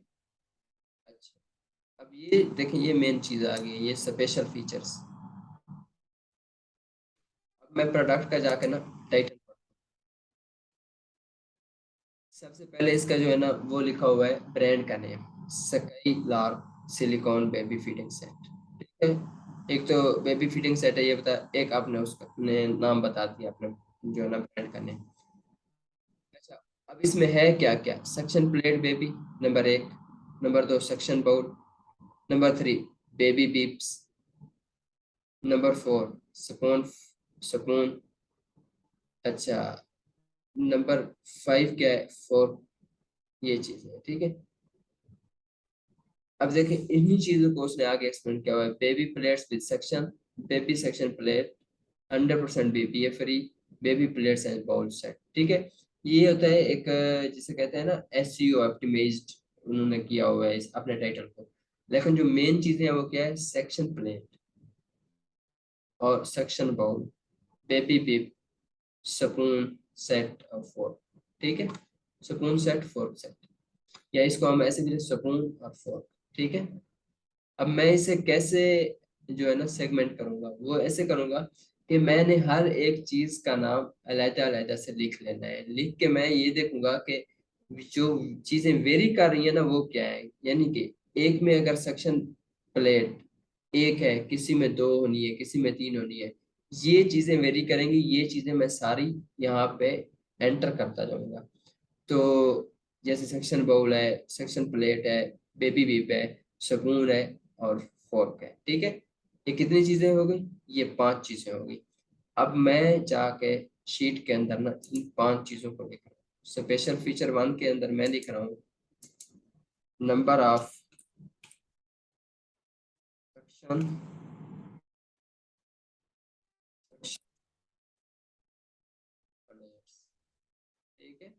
अच्छा, अब ये देखिए, ये मेन चीज आ गई है, ये स्पेशल फीचर्स। अब मैं प्रोडक्ट का जाके ना टाइटल, सबसे पहले इसका जो है ना वो लिखा हुआ है ब्रांड का name, sky lark silicon baby feeding set. ठीक है, एक तो बेबी फीडिंग सेट है, ये बता, एक आपने उसका ने नाम बता दिया अपने, जो है ना ब्रांड का नेम। अच्छा, अब इसमें है क्या क्या, suction plate baby, number 1। Number 2, suction bowl. Number 3, baby bibs. Number 4, spoon spoon. अच्छा, नंबर 5 क्या है, 4, ये चीज है। ठीक है, अब देखिए, इन्हीं चीजों को उसने आगे एक्सप्लेन किया हुआ है, baby plates with section, baby section plate, 100% BPA free, baby plates and bowl set. ठीक है, ये होता है एक जिसे कहते हैं ना एसईओ ऑप्टिमाइज्ड, उन्होंने किया हुआ है इस अपने टाइटल को। लेकिन जो मेन चीजें हैं वो क्या है, सेक्शन प्लेट और section bowl, baby bib, spoon set और फोर्क। ठीक है, स्पून सेट, फोर्क सेट, या इसको हम ऐसे भी स्पून और फोर्क। ठीक है, अब मैं इसे कैसे जो है ना सेगमेंट करूंगा, वो ऐसे करूंगा कि मैंने हर एक चीज का नाम अलग अलग से लिख लेना है। लिख के मैं ये देखूंगा कि जो चीजें वेरी कर रही है ना वो क्या है, यानी कि एक में अगर सेक्शन प्लेट एक है, किसी में 2 होनी है, किसी में 3 होनी है, ये चीजें वेरी करेंगी, ये चीजें मैं सारी यहाँ पे एंटर करता जाऊंगा। तो जैसे सेक्शन बाउल है, सेक्शन प्लेट है, बेबी बीप है, स्पून है और फोर्क है। ठीक है, ये कितनी चीजें हो गई, ये 5 चीजें हो गई। अब मैं जाके शीट के अंदर ना इन 5 चीजों को लिख रहा हूँ। स्पेशल फीचर 1 के अंदर मैं लिख रहा हूँ नंबर ऑफ सेक्शन, ठीक है।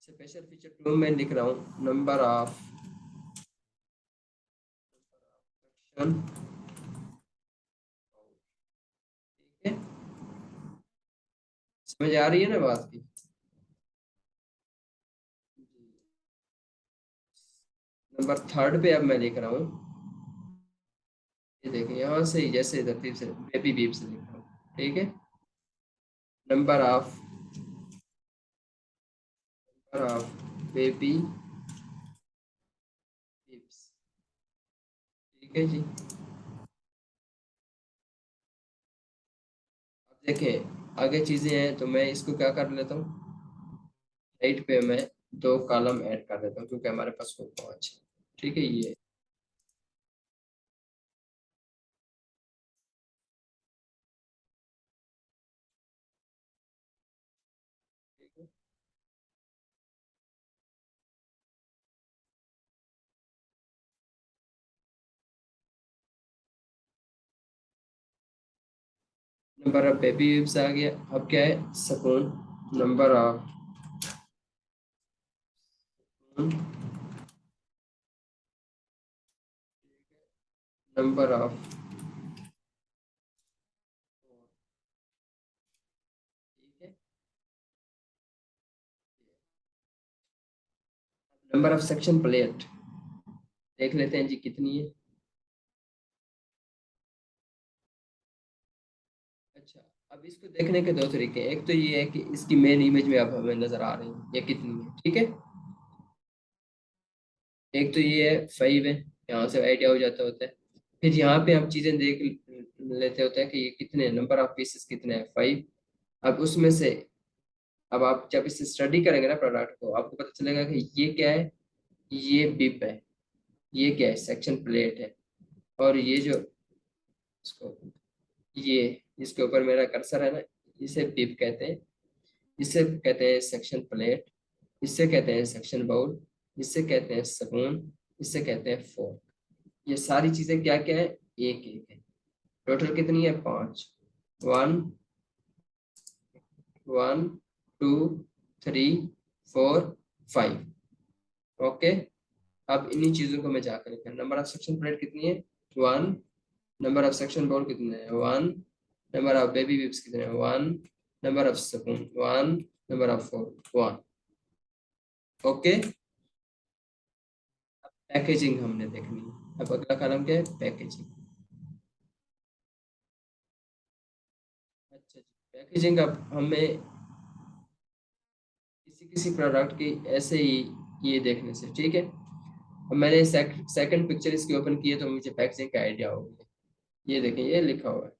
स्पेशल फीचर 2 में लिख रहा हूँ नंबर ऑफ सेक्शन। ठीक है, समझ आ रही है ना बात की? नंबर 3 पे अब मैं लिख रहा हूँ, ये देखिए यहाँ से ही जैसे तरतीब से बेबी बीप से लिख रहा हूँ। ठीक है, नंबर ऑफ बेबी बीप्स। ठीक है जी, देखें आगे चीजें हैं, तो मैं इसको क्या कर लेता हूँ, राइट पे मैं 2 कॉलम ऐड कर देता हूँ क्योंकि हमारे पास वो 5 है। ठीक है, ये नंबर ऑफ बेबी वेव्स आ गया। अब क्या है, सकून, नंबर ऑफ नंबर ऑफ ठीक है, नंबर ऑफ सेक्शन प्लेट देख लेते हैं जी कितनी है। अच्छा, अब इसको देखने के दो तरीके हैं। एक तो ये है कि इसकी मेन इमेज में अब हमें नजर आ रही है ये कितनी है, ठीक है। एक तो ये है 5 है, यहाँ से आइडिया हो जाता होता है। फिर यहाँ पे हम चीजें देख लेते होते हैं कि ये कितने नंबर ऑफ पीसेस कितने हैं, 5। अब उसमें से, अब आप जब इसे स्टडी करेंगे ना प्रोडक्ट को, आपको पता चलेगा कि ये क्या है, ये बिप है, ये क्या है, सेक्शन प्लेट है, और ये जो इसको, ये इसके ऊपर मेरा कर्सर है ना, इसे बिप कहते हैं, इसे कहते हैं सेक्शन प्लेट, इससे कहते हैं सेक्शन बाउल, इससे कहते हैं स्पून, इससे कहते हैं फोर्क। ये सारी चीजें क्या क्या है, एक एक है। टोटल कितनी है, 5। 1 1 2 3 4 5। ओके, अब इन्हीं चीजों को मैं जाकर लिखा, नंबर ऑफ सेक्शन प्लेट कितनी है, 1। नंबर ऑफ सेक्शन बाउल कितने हैं, 1। नंबर ऑफ बेबी बिब्स कितने हैं, 1। Number of spoon 1। Number of fork 1। Okay, packaging हमने देखनी है। अब अगला कॉलम क्या है, पैकेजिंग। अच्छा जी, पैकेजिंग अब हमें किसी किसी प्रोडक्ट की ऐसे ही ये देखने से, ठीक है। अब मैंने सेकंड पिक्चर इसकी ओपन की है तो मुझे पैकेजिंग का आइडिया हो गया। ये देखें, ये लिखा हुआ है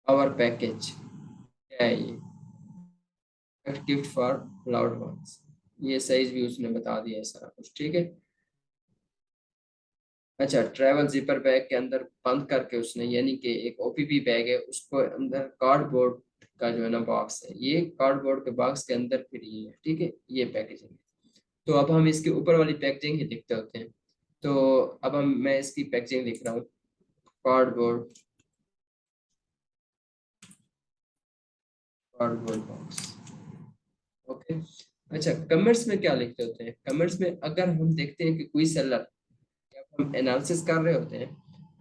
आवर पैकेज, क्या है ये, गिफ्ट फॉर लाउड वंस। ये साइज भी उसने बता दिया है सारा कुछ, ठीक है। अच्छा, ट्रैवल जिपर बैग के अंदर बंद करके उसने, यानी कि एक ओपीपी बैग है, उसको अंदर कार्डबोर्ड का जो है ना बॉक्स है, ये कार्डबोर्ड के बॉक्स के अंदर फिर ये है, ठीक है, ये पैकेजिंग है। तो अब हम इसके ऊपर वाली पैकेजिंग ही लिखते होते हैं। तो अब मैं इसकी पैकेजिंग लिख रहा हूँ, कार्डबोर्ड, कार्डबोर्ड बॉक्स। ओके। अच्छा, कमेंट्स में क्या लिखते होते हैं, कमेंट्स में अगर हम देखते हैं कि कोई सेलर, जब हम एनालिसिस कर रहे होते हैं,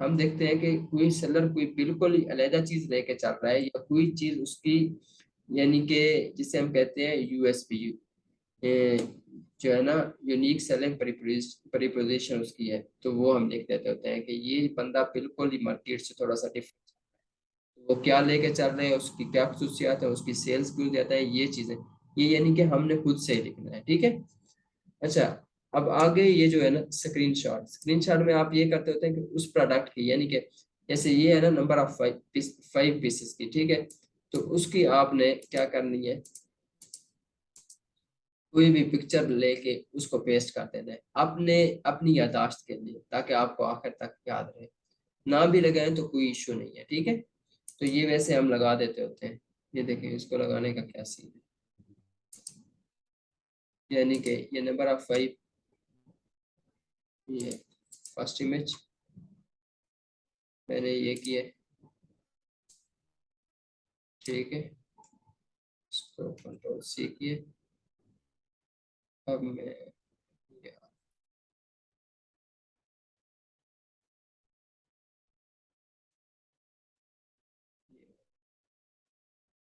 हम देखते हैं कि कोई सेलर कोई बिल्कुल ही अलग चीज लेके चल रहा है, या कोई चीज उसकी, यानी कि जिसे हम कहते हैं यूएसपी, जो है ना, यूनिक सेलिंग प्रीपोजिशन उसकी है, तो वो हम लिख देते होते हैं कि ये बंदा बिल्कुल ही मार्केट से थोड़ा सा डिफरेंट, वो क्या लेके चल रहे हैं, उसकी क्या खसूसियात है, उसकी सेल्स क्यों देता है, ये चीजें, ये यानी कि हमने खुद से ही लिखना है, ठीक है। अच्छा, अब आगे ये जो है ना स्क्रीनशॉट, स्क्रीनशॉट में आप ये करते होते हैं कि उस प्रोडक्ट की, यानी कि जैसे ये है ना नंबर ऑफ 5 पीसेस की, ठीक है, तो उसकी आपने क्या करनी है, कोई भी पिक्चर लेके उसको पेस्ट कर देना है अपने, अपनी यादाश्त के लिए, ताकि आपको आखिर तक याद रहे। ना भी लगाएं तो कोई इश्यू नहीं है, ठीक है। तो ये वैसे हम लगा देते होते हैं। ये देखिए इसको लगाने का क्या सीन है, यानी कि ये नंबर ऑफ 5, ये फर्स्ट इमेज मैंने ये किया, ठीक है, इसको कंट्रोल सी किए। अब मैं ये-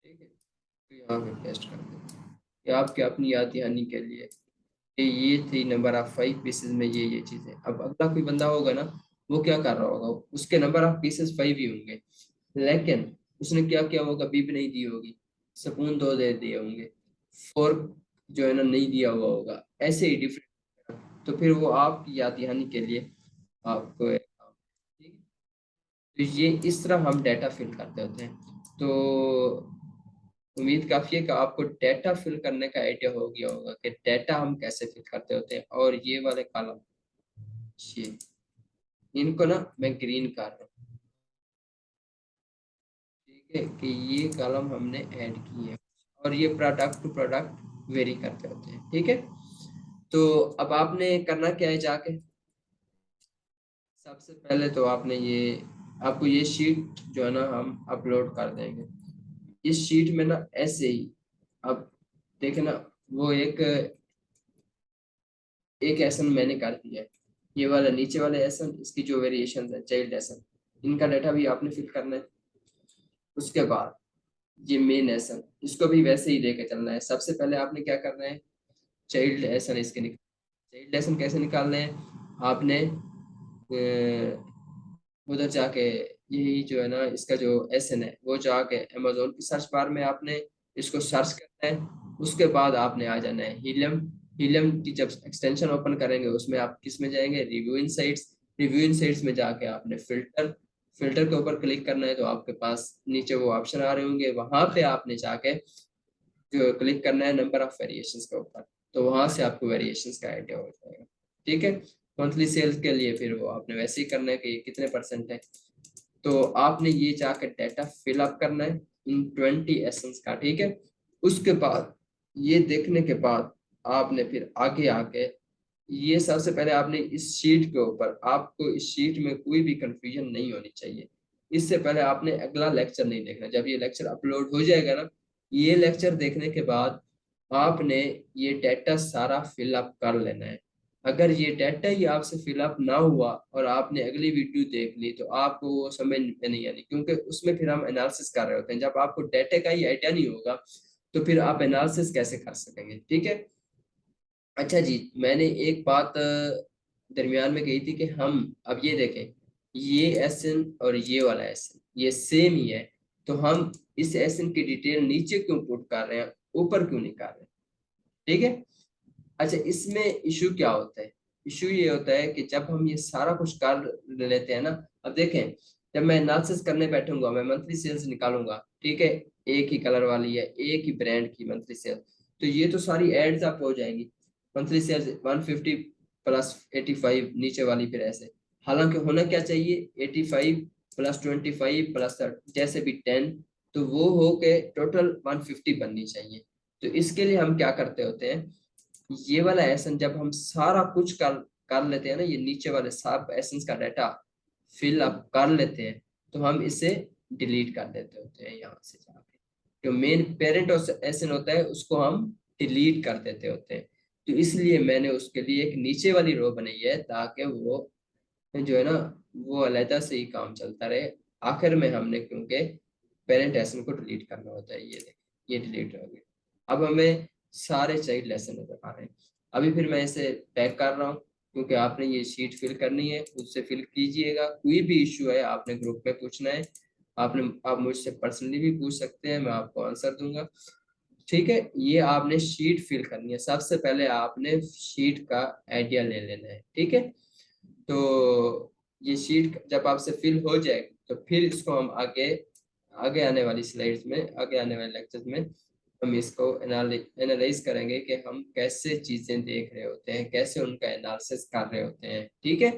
ठीक है, तो यहाँ पे पेस्ट कर देते हैं, ये आपके अपनी याद दहानी के लिए, ये थी नंबर ऑफ 5 पीसेस में ये चीजें। अब अगला कोई बंदा होगा ना, वो क्या कर रहा होगा, उसके नंबर ऑफ पीसेस 5 ही होंगे, लेकिन उसने क्या किया होगा, बीप नहीं दी होगी, स्पून 2 दे दिए होंगे, फोर्क जो है ना नहीं दिया हुआ होगा, ऐसे ही डिफरेंट। तो फिर वो आपकी याद दहानी के लिए आपको, ठीक है। तो ये इस तरह हम डाटा फिल करते होते हैं। तो उम्मीद काफी है कि आपको डाटा फिल करने का आइडिया हो गया होगा कि डाटा हम कैसे फिल करते होते हैं। और ये वाले कॉलम, ये इनको ना मैं ग्रीन कर रहा हूँ, ठीक है, कि ये कॉलम हमने ऐड की है। और ये प्रोडक्ट टू प्रोडक्ट वेरी करते होते हैं, ठीक है। तो अब आपने करना क्या है, जाके सबसे पहले तो आपने ये, आपको ये शीट जो है ना हम अपलोड कर देंगे। इस शीट में ना ऐसे ही, अब देखे ना, वो एक एक एसन मैंने कर दिया है। ये वाला नीचे वाला एसन, इसकी जो वेरिएशन है चाइल्ड एसन, इनका डाटा भी आपने फिल करना है। उसके बाद ये मेन एसन, इसको भी वैसे ही लेके चलना है। सबसे पहले आपने क्या करना है, चाइल्ड एसन इसके निकाल, चाइल्ड एसन कैसे निकालने हैं, आपने उधर जाके, यही जो है ना इसका जो एसन है, वो जाके अमेजोन की सर्च बार में आपने इसको सर्च करना है। उसके बाद आपने आ जाना है हीलियम। हीलियम की जब एक्सटेंशन ओपन करेंगे, उसमें आप किस में जाएंगे, रिव्यू इनसाइट्स। रिव्यू इनसाइट्स में जाके आपने फिल्टर, फिल्टर के ऊपर क्लिक करना है। तो आपके पास नीचे वो ऑप्शन आ रहे होंगे, वहां पे आपने जाके जो क्लिक करना है नंबर ऑफ वेरिएशंस के ऊपर। तो वहां से आपको वेरिएशंस का आइडिया हो जाएगा, ठीक है। मंथली सेल्स के लिए फिर वो आपने वैसे ही करना है कि ये कितने परसेंट है। तो आपने ये जाकर डाटा फिल अप करना है इन 20 एसेंस का, ठीक है। उसके बाद ये देखने के बाद आपने फिर आगे आके, ये सबसे पहले आपने इस शीट के ऊपर, आपको इस शीट में कोई भी कंफ्यूजन नहीं होनी चाहिए। इससे पहले आपने अगला लेक्चर नहीं देखना। जब ये लेक्चर अपलोड हो जाएगा ना, ये लेक्चर देखने के बाद आपने ये डाटा सारा फिल अप कर लेना है। अगर ये डाटा ही आपसे फिलअप ना हुआ और आपने अगली वीडियो देख ली, तो आपको वो समझ में नहीं आनी, क्योंकि उसमें फिर हम एनालिसिस कर रहे होते हैं। जब आपको डाटा का ही आइडिया नहीं होगा, तो फिर आप एनालिसिस कैसे कर सकेंगे, ठीक है। अच्छा जी, मैंने एक बात दरमियान में कही थी कि हम अब ये देखें, ये एसएन और ये वाला एसएन ये सेम ही है। तो हम इस एसएन की डिटेल नीचे क्यों पुट कर रहे हैं, ऊपर क्यों नहीं कर रहे, ठीक है। अच्छा, इसमें इशू क्या होता है, इशू ये होता है कि जब हम ये सारा कुछ कर लेते हैं ना, अब देखें, जब मैं एनालिसिस करने बैठूंगा, मैं मंथली सेल्स निकालूंगा, ठीक है, एक ही कलर वाली है, एक ही ब्रांड की मंथली सेल, तो ये तो सारी एड्स अप हो जाएंगी। मंथली सेल्स 150 प्लस 85 नीचे वाली, फिर ऐसे। हालांकि होना क्या चाहिए, 85 प्लस 25 प्लस 30, जैसे भी 10, तो वो हो के टोटल 150 बननी चाहिए। तो इसके लिए हम क्या करते होते हैं, ये वाला एसन जब हम सारा कुछ कर कर लेते हैं ना, ये नीचे वाले सब एसेंस का डाटा फिल अप कर लेते हैं, तो हम इसे डिलीट कर देते होते हैं यहाँ से जाके। जो मेन पेरेंट एसन होता है, उसको हम डिलीट कर देते होते हैं। तो इसलिए मैंने उसके लिए एक नीचे वाली रो बनाई है, ताकि वो जो है ना, वो अलहदा से ही काम चलता रहे। आखिर में हमने क्योंकि पेरेंट एसन को डिलीट करना होता है, ये देख, ये डिलीट हो गया। अब हमें सारे चाइल्ड लेसन नजर आ रहे हैं। अभी फिर मैं इसे पैक कर रहा हूँ, क्योंकि आपने ये शीट फिल करनी है, उससे फिल कीजिएगा। कोई भी इशू है आपने ग्रुप में पूछना है, आपने, आप मुझसे पर्सनली भी पूछ सकते हैं, मैं आपको आंसर दूंगा, ठीक है। ये आपने शीट फिल करनी है, सबसे पहले आपने शीट का आइडिया ले लेना है, ठीक है। तो ये शीट जब आपसे फिल हो जाए, तो फिर इसको हम आगे, आगे आने वाली स्लाइड्स में, आगे आने वाले लेक्चर्स में हम इसको एनालाइज करेंगे कि हम कैसे चीजें देख रहे होते हैं, कैसे उनका एनालिसिस कर रहे होते हैं, ठीक है।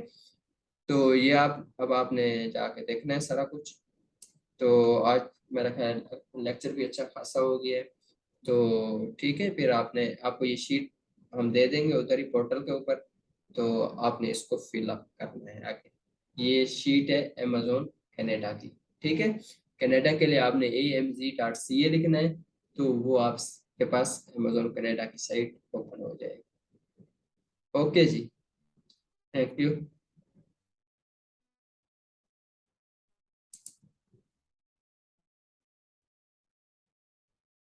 तो ये आप, अब आपने जाके देखना है सारा कुछ। तो आज मेरा ख्याल लेक्चर भी अच्छा खासा हो गया है। तो ठीक है, फिर आपने, आपको ये शीट हम दे देंगे उधर ही पोर्टल के ऊपर। तो आपने इसको फिल अप करना है आगे। ये शीट है अमेजोन कनाडा की, ठीक है। कनाडा के लिए आपने amz.ca लिखना है, तो वो आपके पास अमेजोन कनाडा की साइट ओपन हो जाएगी। ओके जी, थैंक यू।